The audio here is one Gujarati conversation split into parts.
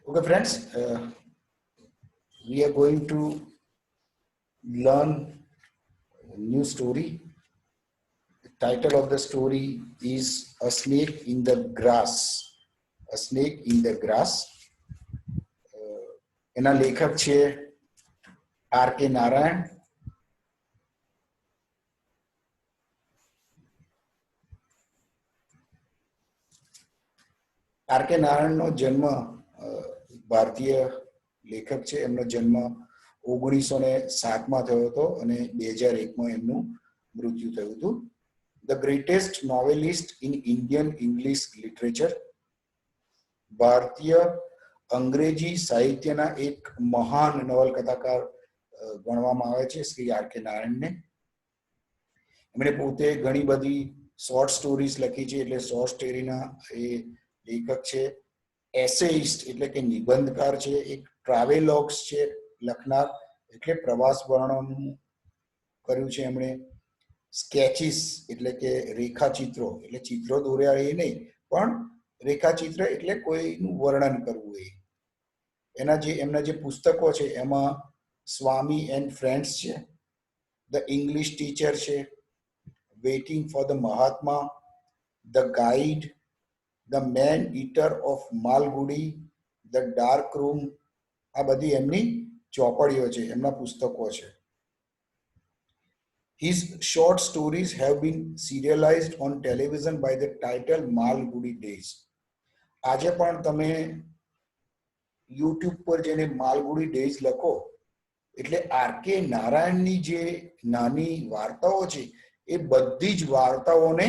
Okay, friends, we are going to learn a new story. The title of the story is A Snake in the Grass. A Snake in the Grass. એના લેખક છે આર.કે. નારાયણ. આર.કે. નારાયણનો જન્મ ભારતીય લેખક છે. એમનો જન્મ 1907માં થયો હતો અને 2001માં એમનું મૃત્યુ થયું હતું. The greatest novelist in Indian English literature. ભારતીય અંગ્રેજી સાહિત્યના એક મહાન નવલકથાકાર ગણવામાં આવે છે શ્રી આર.કે. નારાયણને. એમણે પોતે ઘણી બધી શોર્ટ સ્ટોરીઝ લખી છે, એટલે શોર્ટ સ્ટોરીના એ લેખક છે. એસેઇસ્ટ એટલે કે નિબંધકાર છે. એક ટ્રાવેલોગ્સ છે લખનાર, એટલે પ્રવાસ વર્ણન કર્યું છે એમણે. સ્કેચિસ એટલે કે રેખાચિત્રો, એટલે ચિત્રો દોર્યા એ નહીં, પણ રેખાચિત્ર એટલે કોઈનું વર્ણન કરવું. એમના જે પુસ્તકો છે એમાં સ્વામી એન્ડ ફ્રેન્ડ્સ છે, ધ ઇંગ્લિશ ટીચર છે, waiting for the Mahatma, the guide, the man eater of Malgudi, the dark room, આ બધી એમની ચોપડીઓ છે, એમના પુસ્તકો છે. His short stories have been serialized on television by the title Malgudi Days. આજે પણ તમે યુટ્યુબ પર જઈને માલગુડી ડેઝ લખો એટલે આર.કે. નારાયણની જે નાની વાર્તાઓ છે એ બધી જ વાર્તાઓને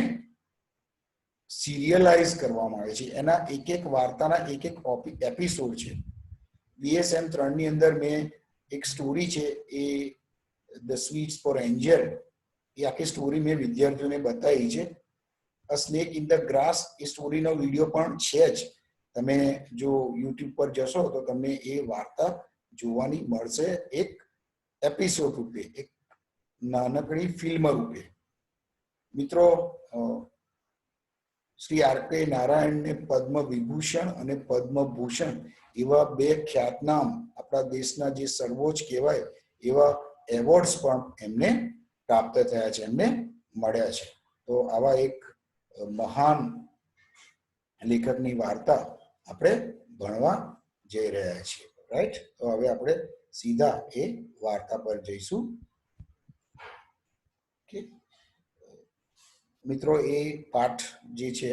સિરિયલાઇઝ કરવામાં આવે છે. એના એક એક વાર્તાના એક એક એપિસોડ છે. BSM 3 ની અંદર મેં એક સ્ટોરી છે એ ધ સ્વીટ્સ ફોર એન્જલ, એ આખી સ્ટોરી મેં વિદ્યાર્થીઓને બતાવી છે. A snake in the grass એ સ્ટોરીનો વિડીયો પણ છે જ. તમે જો યુટ્યુબ પર જશો તો તમને એ વાર્તા જોવાની મળશે એક એપિસોડ રૂપે, એક નાનકડી ફિલ્મ રૂપે. મિત્રો, શ્રી આર.કે. નારાયણને પદ્મ વિભૂષણ અને પદ્મભૂષણ એવા બે ખ્યાતનામ, આપણા દેશના જે સર્વોચ્ચ કહેવાય એવા એવોર્ડ્સ પણ એમને પ્રાપ્ત થયા છે, એમને મળ્યા છે. તો આવા એક મહાન લેખકની વાર્તા આપણે ભણવા જઈ રહ્યા છીએ. રાઈટ? તો હવે આપણે સીધા એ વાર્તા પર જઈશું. મિત્રો, એ પાઠ જે છે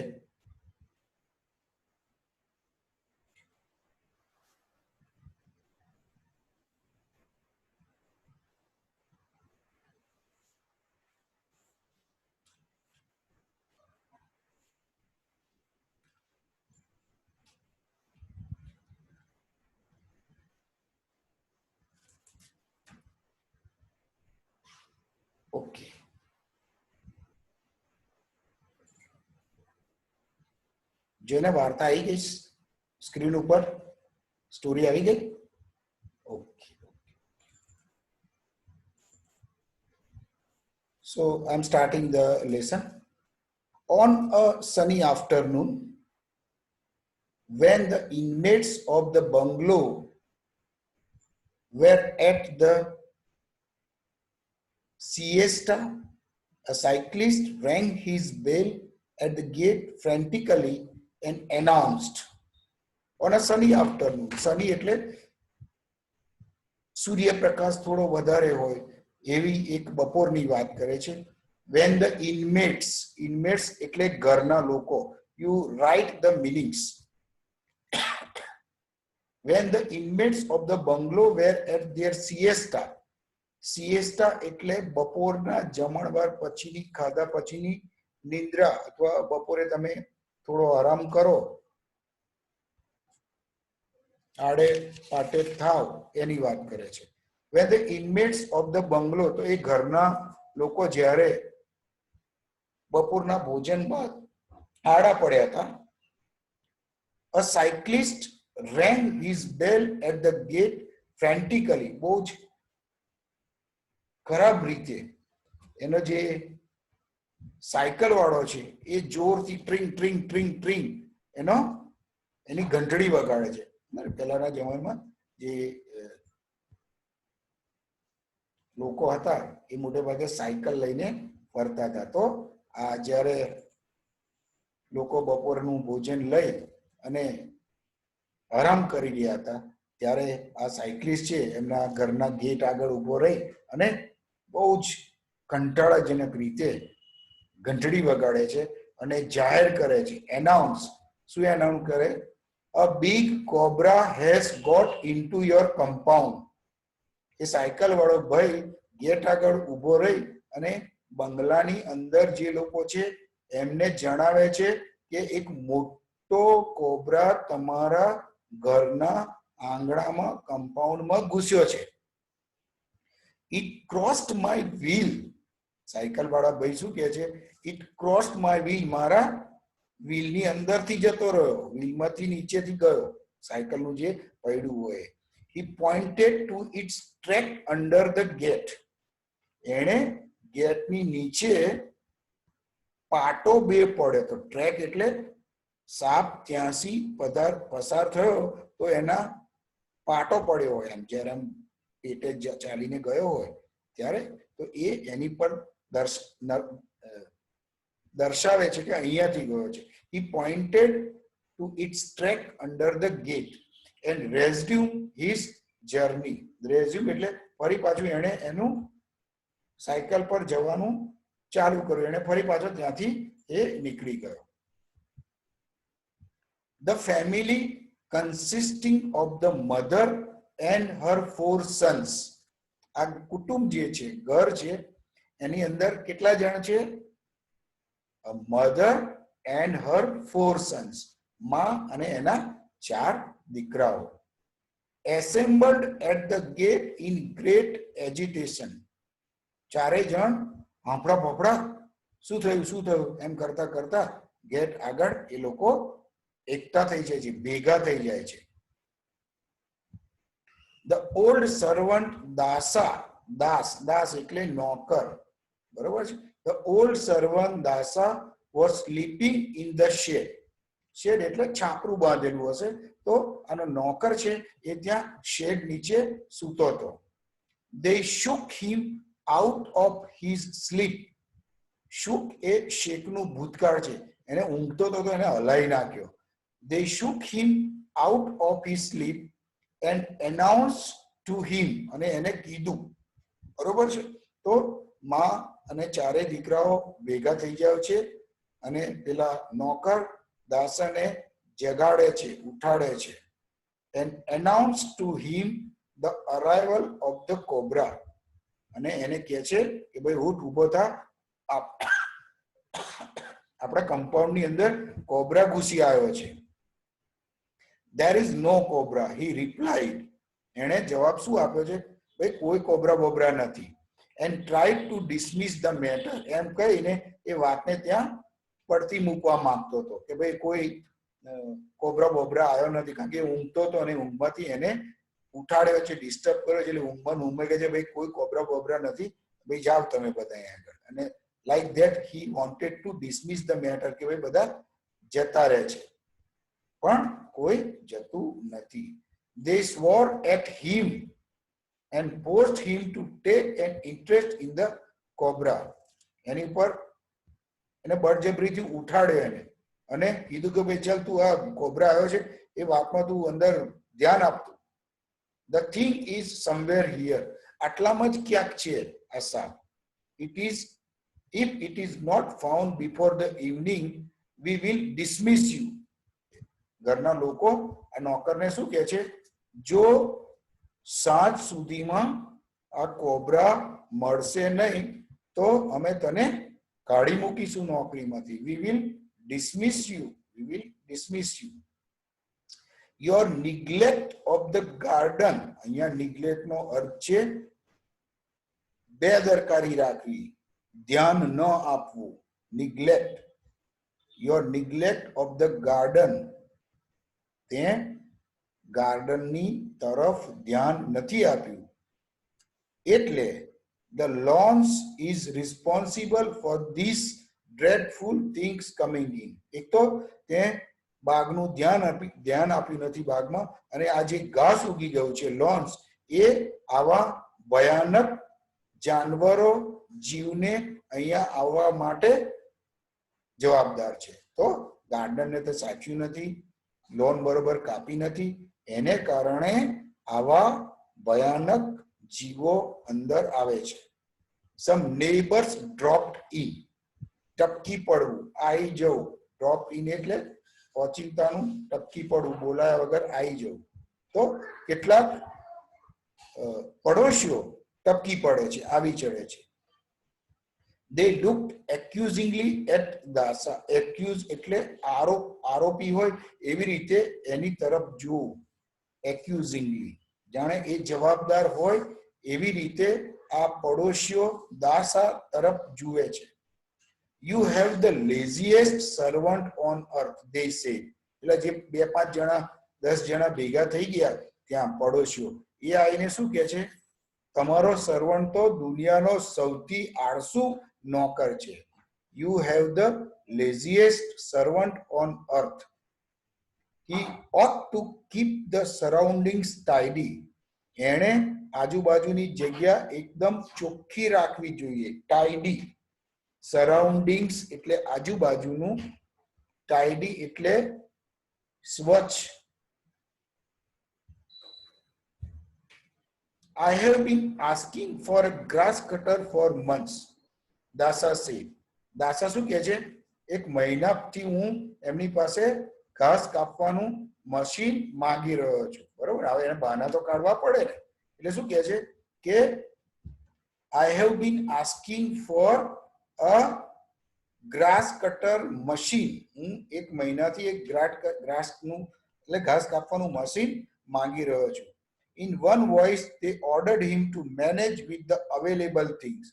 ઓકે, જેને વાર્તા આવી ગઈ સ્ક્રીન ઉપર, સ્ટોરી આવી ગઈ. Okay, so I'm starting the lesson. On a sunny afternoon, when the inmates of the bungalow were at the siesta, a cyclist rang his bell at the gate frantically and announced. On a sunny afternoon, sunny એટલે સૂર્યપ્રકાશ થોડો વધારે હોય એવી એક બપોરની વાત કરે છે. When the inmates એટલે ઘરના લોકો. You write the meanings. When the inmates of the bungalow were at their siesta. Siesta એટલે બપોરના જમણવાર પછીની, ખાધા પછીની નિંદ્રા, અથવા બપોરે તમે થોડો આરામ કરો, આડે પાટે થાવ, એની વાત કરે છે. When the inmates of the bungalow, તો એ ઘરના લોકો જ્યારે બપોરના ભોજન બાદ આડા પડ્યા હતા. A cyclist rang his bell at the gate frantically. બહુ જ ખરાબ રીતે એનો જે સાયકલ વાળો છે એ જોરથી ટ્રિંગ ટ્રિંગ ટ્રિંગ ટ્રિંગ એની ઘંટડી વગાડે છે. પહેલાના જમાનામાં જે લોકો હતા એ મોટે ભાગે સાયકલ લઈને ફરતા હતા. તો આ જ્યારે લોકો બપોરનું ભોજન લઈ અને આરામ કરી રહ્યા હતા ત્યારે આ સાયકલિસ્ટ છે એમના ઘરના ગેટ આગળ ઊભો રહી અને બહુ જ કંટાળાજનક રીતે ઘંટડી વગાડે છે અને જાહેર કરે છે, એનાઉન્સ. શું એનાઉન્સ કરે? A big cobra has got into your compound. એ સાયકલ વાળો ભાઈ ગેટ આગળ ઊભો રહી અને બંગલાની અંદર જે લોકો છે એમને જણાવે છે કે એક મોટો કોબ્રા તમારા ઘરના આંગણામાં કમ્પાઉન્ડમાં ઘૂસ્યો છે. It crossed my wheel. Cycle વાળા ભાઈ શું કહે છે? It crossed my wheel. મારા વ્હીલની અંદરથી જતો રહ્યો, વ્હીલમાંથી નીચેથી ગયો, સાયકલનું જે પૈડું હોય. He pointed to its track under the gate. એણે ગેટની નીચે પાટો બે પડ્યો તો ટ્રેક એટલે સાપ ત્યાંથી પસાર થયો તો એના પાટો પડ્યો હોય, એમ જ્યારે આમ પેટે ચાલીને ગયો હોય ત્યારે તો એ એની પર દર્શાવે છે કે અહીંયાથી ગયો છે. He pointed to its track under the gate and resumed his journey. Resume એટલે ફરી પાછું એણે એનું સાયકલ પર જવાનું ચાલુ કર્યું, એને ફરી પાછો ત્યાંથી એ નીકળી ગયો. The family consisting of the mother and her 4 sons. આ કુટુંબ જે છે, ઘર છે, એની અંદર કેટલા જણ છે? A mother and her 4 sons. માં અને એના 4 દીકરાઓ. Assembled at the gate in great agitation. ચારે જણ હાંફળા ફાફડા, શું થયું એમ કરતા કરતા ગેટ આગળ એ લોકો એકઠા થઈ જાય છે, ભેગા થઈ જાય છે. The old servant દાસા, દાસ એટલે નોકર, બરોબર છે. The old servant Dasa was sleeping in the shed. Shed એટલે છાપરું બાંધેલું હશે, તો આનો નોકર છે એ ત્યાં શેડ નીચે સૂતો હતો. They shook him out of his sleep. shook એ શેકનું ભૂતકાળ છે, એને ઊંઘતો હતો તો એને હલાવી નાખ્યો. They shook him out of his sleep and announced to him. અને એને કીધું, બરોબર છે. તો માં અને ચારે દીકરાઓ ભેગા થઈ જાય છે અને પેલા નોકર દાસને જગાડે છે, ઉઠાડે છે. And announced to him the arrival of the cobra. અને એને કહે છે કે ભાઈ ઉઠ, ઊભો થા, આપણા કમ્પાઉન્ડની અંદર કોબ્રા ઘૂસી આવ્યો છે. There is no cobra, he replied. એણે જવાબ શું આપ્યો છે? ભાઈ કોઈ કોબ્રા બોબ્રા નથી. And tried to dismiss the matter. એમ કહીને એ વાતને ત્યાં પડતી મૂકવા માંગતો હતો કે ભાઈ કોઈ કોબ્રા બોબ્રા આવ્યો નથી, કારણ કે ઊંઘતો હતો અને ઊંઘમાંથી એને ઉઠાડ્યો છે, ડિસ્ટર્બ કર્યો છે, એટલે ઊંઘમાં કહે છે ભાઈ કોઈ કોબ્રા બોબ્રા નથી, ભાઈ જાવ તમે બધા આગળ. અને like that he wanted to dismiss the matter, કે ભાઈ બધા જતા રહે છે, પણ કોઈ જતું નથી. They swore at him and forced him to take an interest in the cobra. એની પર એને બળજબરીથી ઉઠાડ્યો એને અને કીધું કે ભાઈ ચાલ તું આ કોબ્રા આવ્યો છે એ વાતમાં તું અંદર ધ્યાન આપતું. The thing is somewhere here. આટલામાં જ ક્યાંક છે આ સાપ. It is, if it is not found before the evening, we will dismiss you. ઘરના લોકો આ નોકરને શું કહે છે? જો સાંજ સુધીમાં આ કોબ્રા મળશે નહીં તો અમે તને કાઢી મૂકીશું નોકરીમાંથી. We will dismiss you. We will dismiss you. Your neglect of the garden. અહીંયા neglect નો અર્થ છે બેદરકારી રાખવી, ધ્યાન ન આપવું. Neglect. Your neglect of the garden. તે ગાર્ડનની તરફ ધ્યાન નથી આપ્યું. એટલે the lawns is responsible for these dreadful things coming in. એક તો તે બાગનું ધ્યાન આપ્યું નથી બાગમાં, અને આ જે ઘાસ ઉગી ગયું છે લોન્સ, એ આવા ભયાનક જાનવરો જીવને અહીંયા આવવા માટે જવાબદાર છે. તો ગાર્ડનને તો સાચવ્યું નથી, લોન બરોબર કાપી નથી, એને કારણે આવા ભયાનક જીવો અંદર આવે છે. સમ નેબર્સ ડ્રોપ્ડ ઇન, ટપકી પડવું, આવી જવું. ડ્રોપ ઇન એટલે ઓચિંતાનું ટપકી પડવું, બોલાયા વગર આવી જવું. તો કેટલાક પડોશીઓ ટપકી પડે છે, આવી ચડે છે. They looked accusingly at Dasa. Accuse એટલે આરોપી હોય એવી રીતે એની તરફ જોવું. Accusingly, જાણે એ જવાબદાર હોય એવી રીતે આ પડોશીઓ દાસા તરફ જુએ છે. You have the laziest servant on earth, they said. એટલે જે 2-5 જણા 10 જણા ભેગા થઈ ગયા ત્યાં પડોશીઓ, એ આવીને શું કહે છે? તમારો સર્વન્ટ તો દુનિયાનો સૌથી આળસુ નોકર છે. You have the laziest servant on earth. He ought to keep the surroundings tidy. એણે આજુબાજુની જગ્યા એકદમ ચોખ્ખી રાખવી જોઈએ. ટાઇડી, સરાઉન્ડિંગ્સ એટલે આજુબાજુનું, ટાઇડી એટલે સ્વચ્છ. I have been asking for a grass cutter for months, Dasa said. દાસા શું કહે છે? એક મહિનાથી હું એમની પાસે ઘાસ કાપવાનું મશીન માંગી રહ્યો છું. બરોબર, હવે એને બહાના તો કાઢવા પડે ને. એટલે શું કહે છે કે I have been asking for a grass cutter machine. હું એક મહિનાથી એક ગ્રાસનું એટલે ઘાસ કાપવાનું મશીન માંગી રહ્યો છું. In one voice, they ordered him to manage with the available things.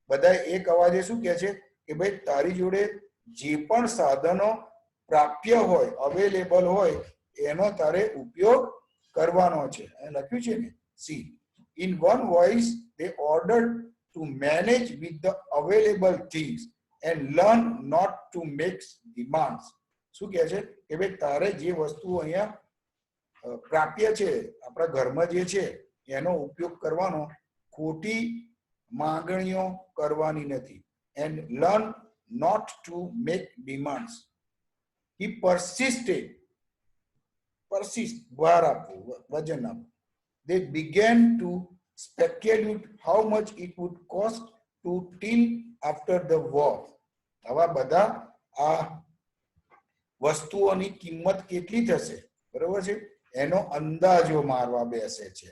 બધા એક અવાજે શું કહે છે કે ભાઈ તારી જોડે જે પણ સાધનો પ્રાપ્ય હોય, અવેલેબલ હોય, એનો તારે ઉપયોગ કરવાનો છે. અહીં લખ્યું છે ને, C. In one voice, they ordered to manage with the available things and learn not to make demands. શું કહે છે કે ભાઈ તારે જે વસ્તુ અહીંયા પ્રાપ્ય છે, આપણા ઘરમાં જે છે એનો ઉપયોગ કરવાનો, ખોટી માંગણીઓ કરવાની નથી. And learn not to make demands. He persisted. Persist, ભાર આપવું, વજન આપવું. They began to speculate how much it would cost to till after the war. આવા બધા આ વસ્તુઓની કિંમત કેટલી થશે, બરોબર છે, એનો અંદાજો મારવા બેસે છે.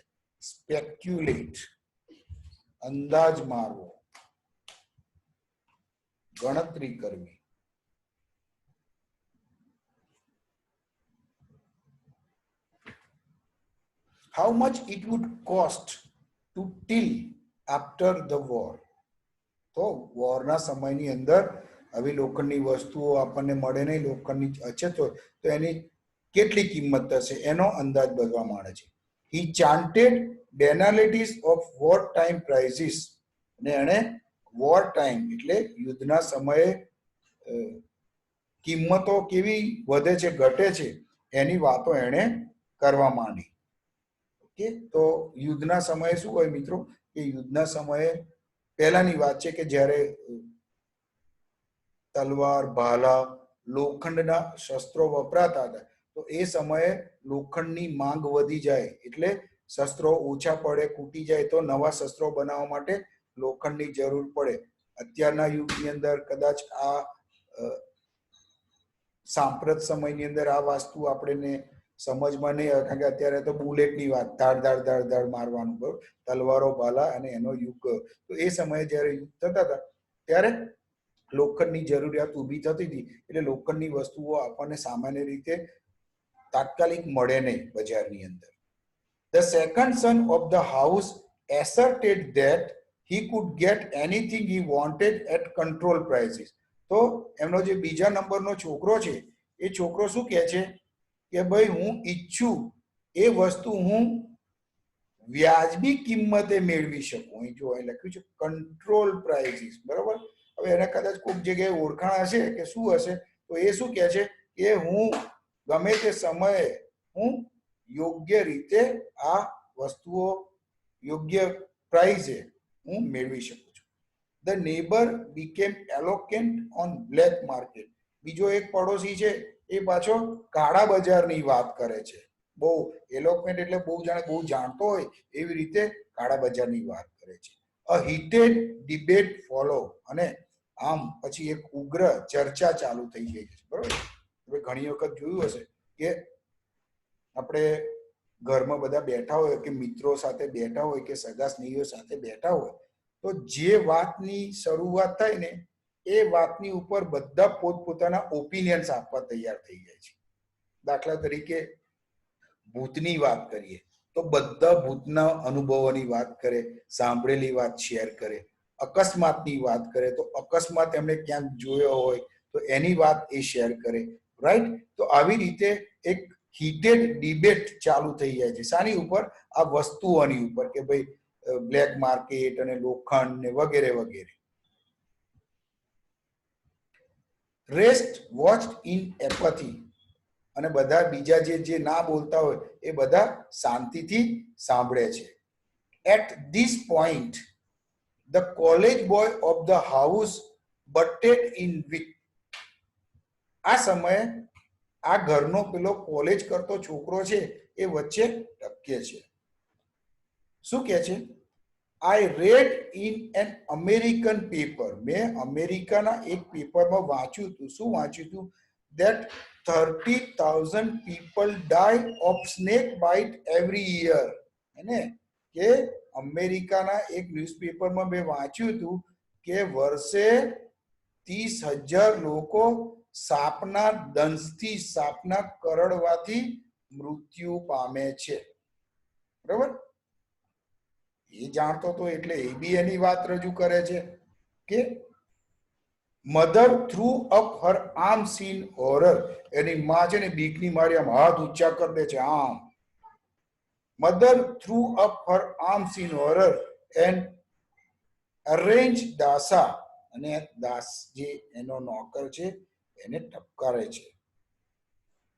સ્પેક્યુલેટ, અંદાજ મારવો, ગણતરી કરવી. How much it would cost to till after the war. તો વોરના સમયની અંદર આવી લોખંડની વસ્તુઓ આપણને મળે નહીં, લોખંડની અછત હોય તો એની કેટલી કિંમત થશે એનો અંદાજ બનવા માંડે છે. He chanted banalities of war time prices. અને એણે વોર ટાઈમ એટલે યુદ્ધના સમયે કિંમતો કેવી વધે છે, ઘટે છે, એની વાતો એણે કરવા માંડી. ઓકે, તો યુદ્ધના સમયે શું હોય મિત્રો કે યુદ્ધના સમયે પહેલાની વાત છે કે જ્યારે તલવાર, ભાલા, લોખંડના શસ્ત્રો વપરાતા હતા, તો એ સમયે લોખંડની માંગ વધી જાય એટલે શસ્ત્રો ઓછા પડે, ખૂટી જાય, તો નવા શસ્ત્રો બનાવવા માટે લોખંડની જરૂર પડે. અત્યારના યુગની અંદર કદાચ આ સાંપ્રત સમયની અંદર આ વસ્તુ આપણને સમજમાં નહીં આવે, કારણ કે અત્યારે તો બુલેટની વાત, ધાડ ધાડ ધાડ ધાડ મારવાનું, બરોબર, તલવારો, ભાલા અને એનો યુગ. તો એ સમયે જ્યારે યુદ્ધ થતા હતા ત્યારે લોખંડની જરૂરિયાત ઊભી થતી હતી, એટલે લોખંડની વસ્તુઓ આપણને સામાન્ય રીતે તાત્કાલિક મળે નહીં બજારની અંદર. The second son of the house asserted that he could get anything he wanted at control prices. તો એમનો જે બીજા નંબરનો છોકરો છે એ છોકરો શું કહે છે કે ભાઈ હું ઈચ્છું એ વસ્તુ હું વ્યાજબી કિંમતે મેળવી શકું. અહીં જો અહીં લખ્યું છે કંટ્રોલ પ્રાઇસીસ, બરાબર. હવે એને કદાચ કોઈક જગ્યાએ ઓળખાણ હશે કે શું હશે, તો એ શું કહે છે કે હું ગમે તે સમયે હું યોગ્ય રીતે આ વસ્તુઓ યોગ્ય પ્રાઇઝે હું મેળવી શકું છું. The neighbour became eloquent on black market. બીજો એક પડોશી છે એ પાછો કાળા બજારની વાત કરે છે. બહુ એલોક્વેન્ટ એટલે બહુ જાણે બહુ જાણતો હોય એવી રીતે કાળા બજારની વાત કરે છે. અ હીટેડ ડિબેટ ફોલો, અને આમ પછી એક ઉગ્ર ચર્ચા ચાલુ થઈ ગઈ છે. બરોબર, હવે ઘણી વખત જોયું હશે કે આપણે ઘરમાં બધા બેઠા હોય કે મિત્રો સાથે બેઠા હોય કે સગા સ્નેહીઓ સાથે બેઠા હોય તો જે વાતની શરૂઆત થાય ને એ વાતની ઉપર બધા પોતપોતાના ઓપિનિયન્સ આપવા તૈયાર થઈ જાય છે. દાખલા તરીકે ભૂતની વાત કરીએ તો બધા ભૂતના અનુભવોની વાત કરે, સાંભળેલી વાત શેર કરે. અકસ્માતની વાત કરે તો અકસ્માત એમણે ક્યાંક જોયો હોય તો એની વાત એ શેર કરે. રાઈટ? તો આવી રીતે એક હીટેડ ડિબેટ ચાલુ થઈ જાય છે. શાની ઉપર? આ વસ્તુઓની ઉપર, કે ભાઈ બ્લેક માર્કેટ અને લોખંડ ને વગેરે વગેરે. રેસ્ટ વોચ્ડ ઇન એપથી, અને બધા બીજા જે ના બોલતા હોય એ બધા શાંતિથી સાંભળે છે. At this point the college boy of the house butted in with. આ સમયે આ ઘરનો પેલો કોલેજ કરતો છોકરો છે એ વચ્ચે ટપકે છે. શું કે છે? I read in an American paper. મેં અમેરિકાના એક પેપરમાં વાંચ્યું હતું. શું વાંચ્યું હતું? that 30,000 people die of snake bite every year. એને કે અમેરિકાના એક ન્યૂઝપેપરમાં મેં વાંચ્યું હતું કે વર્ષે 30,000 લોકો સાપના દંશથી, સાપના કરડવાથી મૃત્યુ પામે છે. બરાબર? એ જાણતો તો એટલે એ બી એની વાત રજૂ કરે છે કે mother threw up her arms in horror. એની માં છે ને બીકની મારી આમ હાથ ઊંચા કરી દે છે. આમ mother threw up her arms in horror and harangued Dasa, અને દાસ જે એનો નોકર છે એને ટપકારે છે.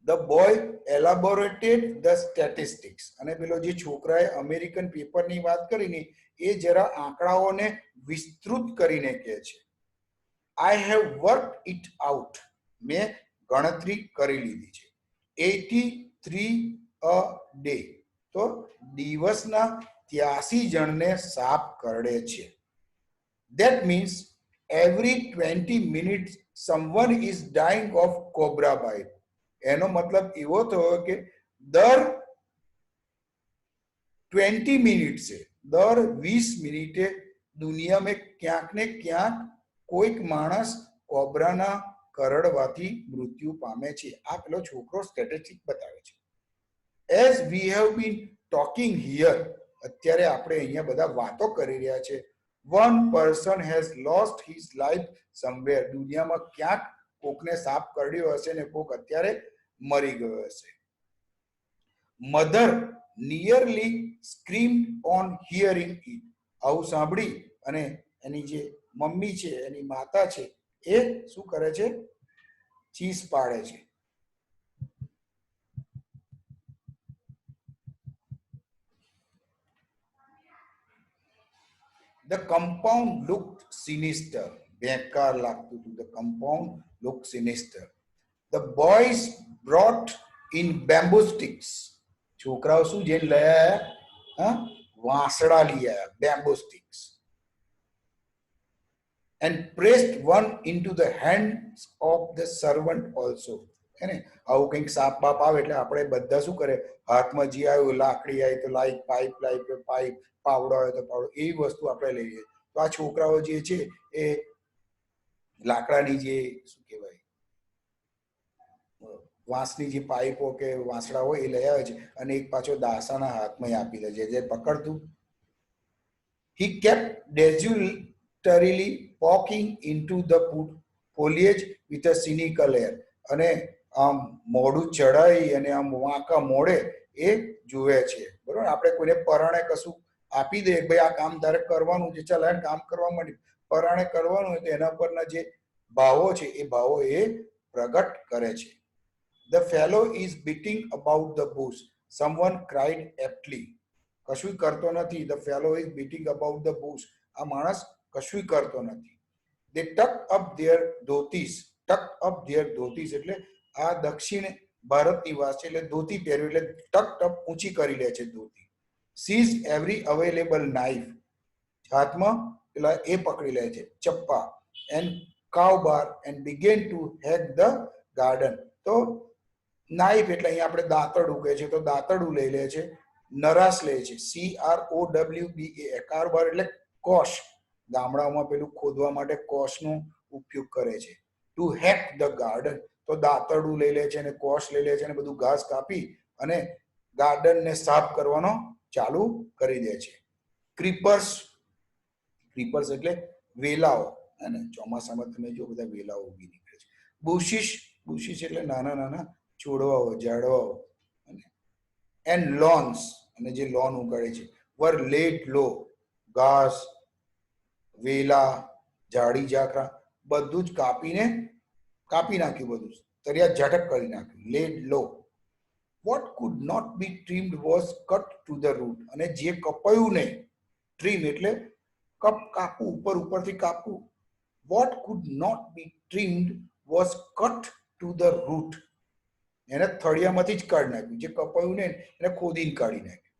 The boy elaborated the statistics. અને પેલો જે છોકરાએ અમેરિકન પેપરની વાત કરીને એ જરા આંકડાઓને વિસ્તૃત કરીને કહે છે. I have worked it out. મેં ગણતરી કરી લીધી છે. 83 a day. તો દિવસના 83 જણને સાપ કરડે છે. That means every 20 minutes someone is dying of cobra bite. એનો મતલબ એવો થયો કે દર 20 મિનિટે, દર 20 મિનિટે દુનિયામાં ક્યાંક ને ક્યાંક કોઈક માણસ કોબ્રાના કરડવાથી મૃત્યુ પામે છે. આ પેલો છોકરો સ્ટેટિસ્ટિક બતાવે છે. As we have been talking here, અત્યારે આપણે અહીંયા બધા વાતો કરી રહ્યા છે. One person has lost his life somewhere. દુનિયામાં ક્યાંક કોકને સાપ કરડ્યો હશે ને કોક અત્યારે મરી ગયો હશે. Mother nearly screamed on hearing it. આવું સાંભળી અને એની જે મમ્મી છે, એની માતા છે, એ શું કરે છે? ચીસ પાડે છે. The compound looked sinister. બેકાર લાગતું હતું. The compound looked sinister. The boys brought in bamboo sticks. છોકરાઓ શું જેને લઈ આવ્યા? હા, વાંસડા લઈ આવ્યા, bamboo sticks. And pressed one into the hands of the servant also. એને આવું કંઈક સાપ બાપ આવે એટલે આપણે બધા શું કરે? હાથમાં જે આવ્યું, લાકડી આવી તો લાઈક, પાઇપ લાઈક પાઇપ, પાવડો આવે તો પાવડો, એવી વસ્તુ આપણે લઈએ. તો આ છોકરાઓ જે છે એ લાકડાની જે શું કહેવાય, વાંસની જે પાઇપો કે વાંસડા હોય એ લઈ આવે છે અને એક પાછો દાસાના હાથમાં આપી દે છે, જે પકડતું. He kept desultorily poking into the foliage with a cynical air. અને આમ મોઢું ચડાઈ અને આમ વાંકા મોડે એ જુએ છે. બરોબર? આપણે કોઈને પરાણે કશું આપી દે, ભાઈ આ કામ તારે કરવાનું છે, ચાલ કામ કરવા માંડી, પરાણે કરવાનું હોય તો એના પરના જે ભાવો છે એ ભાવો એ પ્રગટ કરે છે. The fellow is beating about the bush. Someone cried aptly. કશું કરતો નથી. The fellow is beating about the bush. આ માણસ કશું કરતો નથી. They tucked up their dhotis. Tucked up their dhotis એટલે આ દક્ષિણ ભારત નિવાસ છે એટલે ધોતી પહેર્યું એટલે tucked up ઊંચી કરી લે છે ધોતી. Seized every available knife. હાથમાં પેલા એ પકડી લે છે ચપ્પા. And crowbar and began to hack the garden. તો નાઇફ એટલે અહીંયા આપણે દાંતરડું કહે છે તો દાંતરડું લઈ લે છે. નરાસ લે છે. CROWBA. કારબાર એટલે કોશ. ગામડાઓમાં પેલું ખોદવા માટે કોશનો ઉપયોગ કરે છે. ટુ હેક ધ ગાર્ડન તો દાંતરડું લઈ લે છે અને કોશ લઈ લે છે અને બધું ઘાસ કાપી અને ગાર્ડનને સાફ કરવાનો ચાલુ કરી દે છે. ક્રીપર્સ. ક્રીપર્સ એટલે વેલાઓ અને ચોમાસામાં તમે જો બધા વેલાઓ ઉગી નીકળે છે. બુશિશ. બુશિશ એટલે નાના નાના છોડવાઓ ઝાડવાઓ અને એન્ડ લોન્સ અને જે લોન ઉગાડે છે વર લેટ લો. ઘાસ વેલા ઝાડી ઝાકરા બધું જ કાપી નાખ્યું. બધું તરિયા ઝટક કરી નાખ્યું. લેટ લો. What could not be trimmed was cut to the root. અને જે કપાયું નહીં. ટ્રીમ એટલે કાપવું ઉપરથી કાપવું. What could not be trimmed was cut to the root. એને થળિયામાંથી જ કાઢી નાખ્યું. જે કપાયું ને એને ખોદીને કાઢી નાખ્યું.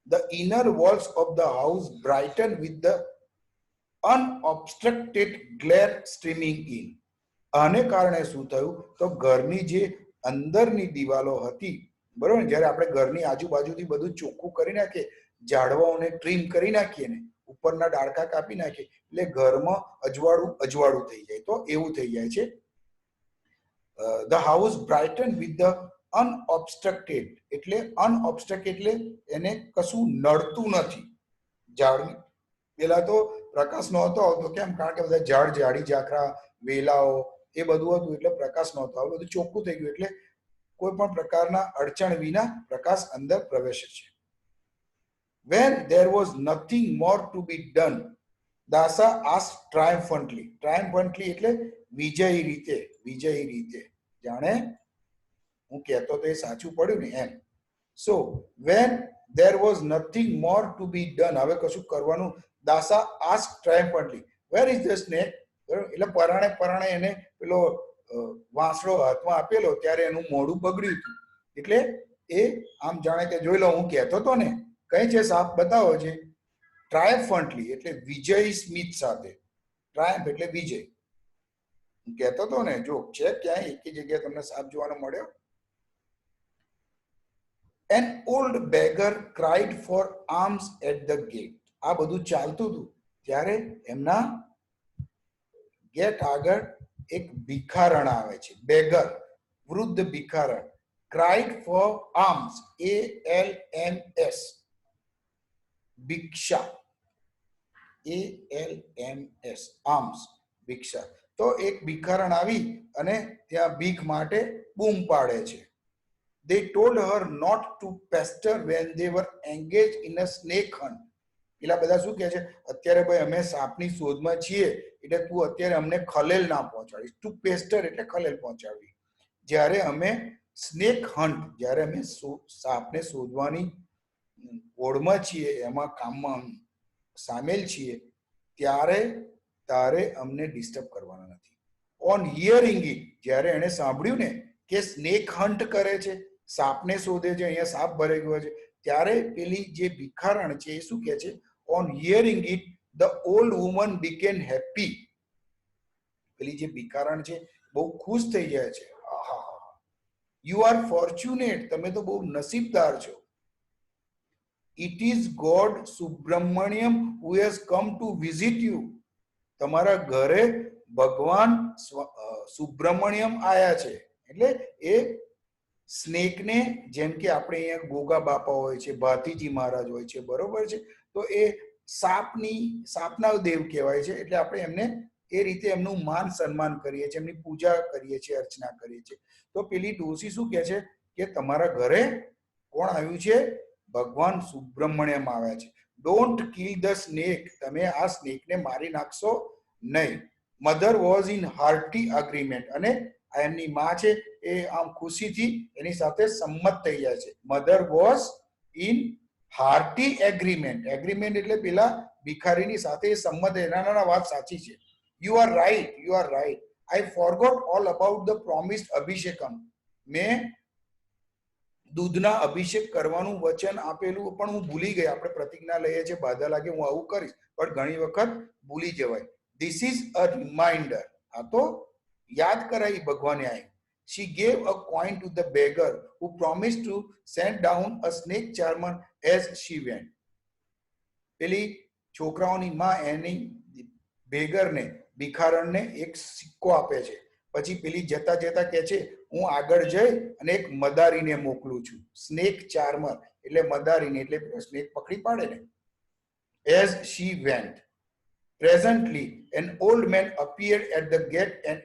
The inner walls of the house brightened with the unobstructed glare streaming in. આને કારણે શું થયું તો ઘરની જે અંદરની દિવાલો હતી બરોબર ને, જ્યારે આપણે ઘરની આજુબાજુથી બધું ચોખ્ખું કરી નાખીએ, ઝાડવાઓને ટ્રીમ કરી નાખીએ ને, ઉપરના ડાળખા કાપી નાખીએ એટલે ઘરમાં અજવાળું થઈ જાય. તો એવું થઈ જાય છે. The house brightened with the unobstructed એટલે unobstructed એટલે એને કશું નડતું નથી. ઝાડની પેલા તો પ્રકાશ નહોતો આવતો. કેમ? કારણ કે બધા ઝાડી ઝાકરા વેલાઓ એ બધું હતું એટલે પ્રકાશ નહોતો. હવે બધું ચોખ્ખું થઈ ગયું એટલે કોઈ પણ પ્રકારના અડચણ વિના પ્રકાશ અંદર પ્રવેશે છે. When there was nothing more to be done, Dasa asked triumphantly. Triumphantly એટલે વિજયી રીતે. જાણે હું કહેતો તો એ સાચું પડ્યું ને એમ. So when there was nothing more to be done, હવે કશું કરવાનું. Dasa asked triumphantly, where is the snake? એટલે પરાણે એને પેલો વાંસળો હાથમાં આપેલો ત્યારે એનું મોઢું બગડ્યું હતું. એટલે એ આમ જાણે કે જોઈ લો હું કહેતો તો ને કઈ છે સાપ બતાવો છે. ટ્રાયમ્ફન્ટલી એટલે વિજય સ્મિત સાથે. ટ્રાયમ્ફ એટલે વિજય. હું કહેતો તો ને જો છે ક્યાંય એક જગ્યાએ તમને સાપ જોવાનો મળ્યો. An old beggar cried for alms at the gate. આ બધું ચાલતું હતું ત્યારે એમના ગેટ આગળ એક ભિખારણ આવે છે. બેગર વૃદ્ધ ભિખારણ. cried for alms ALMS ભિક્ષા ALMS alms ભિક્ષા. તો એક ભિખારણ આવી અને ત્યાં ભીખ માટે બૂમ પાડે છે. They told her not to pester when they were engaged in a snake hunt. પેલા બધા શું કહે છે? અત્યારે ભાઈ અમે સાપની શોધમાં છીએ એટલે તું અત્યારે અમને ખલેલ ના પહોંચાડીશ. ટુ પેસ્ટર એટલે ખલેલ પહોંચાડવી. જ્યારે અમે સ્નેક હન્ટ, જ્યારે અમે સાપને શોધવાની હોડમાં છીએ, એમાં કામમાં સામેલ છીએ, તારે અમને ડિસ્ટર્બ કરવાના નથી. ઓન હિયરિંગ ઇટ, જ્યારે એને સાંભળ્યું ને કે સ્નેક હન્ટ કરે છે, સાપને શોધે છે, અહીંયા સાપ ભરાઈ ગયો છે, ત્યારે પેલી જે ભિખારણ છે એ શું કહે છે? On hearing it the old woman became happy. પેલી જે ભિખારણ છે બહુ ખુશ થઈ જાય છે. યુ આર ફોર્ચ્યુનેટ, તમે તો બહુ નસીબદાર છો. It is god Subramanyam who has come to visit you. તમારા ઘરે ભગવાન સુબ્રમણ્યમ આયા છે. એટલે એ સ્નેકને, જેમ કે આપણે અહીંયા ગોગા બાપા હોય છે, ભાતીજી મહારાજ હોય છે, બરોબર છે, તો એ સાપના દેવ કહેવાય છે. એટલે આપણે એમને એ રીતે એમનું માન સન્માન કરીએ છીએ, એમની પૂજા કરીએ છીએ, અર્ચના કરીએ છીએ. તો પેલી ડોસી શું કહે છે કે તમારા ઘરે કોણ આવ્યું છે? ભગવાન સુબ્રમણ્યમ આવ્યા છે. ડોન્ટ કિલ ધ સ્નેક, તમે આ સ્નેકને મારી નાખશો નહીં. Mother was in hearty agreement, અને એમની માં છે એ એ આમ ખુશીથી એની સાથે સંમત થઈ જાય છે. Mother was in hearty agreement. Agreement એટલે પેલા ભિખારીની સાથે સંમત. એના વાત સાચી છે. You are right, you are right. I forgot all about the promised abhishekam. મેં દૂધના અભિષેક કરવાનું વચન આપેલું પણ હું ભૂલી ગઈ. આપણે પ્રતિજ્ઞા લઈએ છીએ, બાધા લાગે હું આવું કરીશ, પણ ઘણી વખત ભૂલી જવાય. This is a reminder. આ તો યાદ કરાવી ભગવાને આવી. She gave a coin to the beggar who promised to send down a snake charmer as she went. પેલી છોકરાઓની માં એની બેગરને, ભિખારણને એક સિક્કો આપે છે. પછી પેલી જતા જતા કહે છે હું આગળ જઈ અને એક મદારીને મોકલું છું. સ્નેક ચાર્મર એટલે મદારીને, એટલે સ્નેક પકડી પાડે ને. As she went, presently an old man appeared at the gate and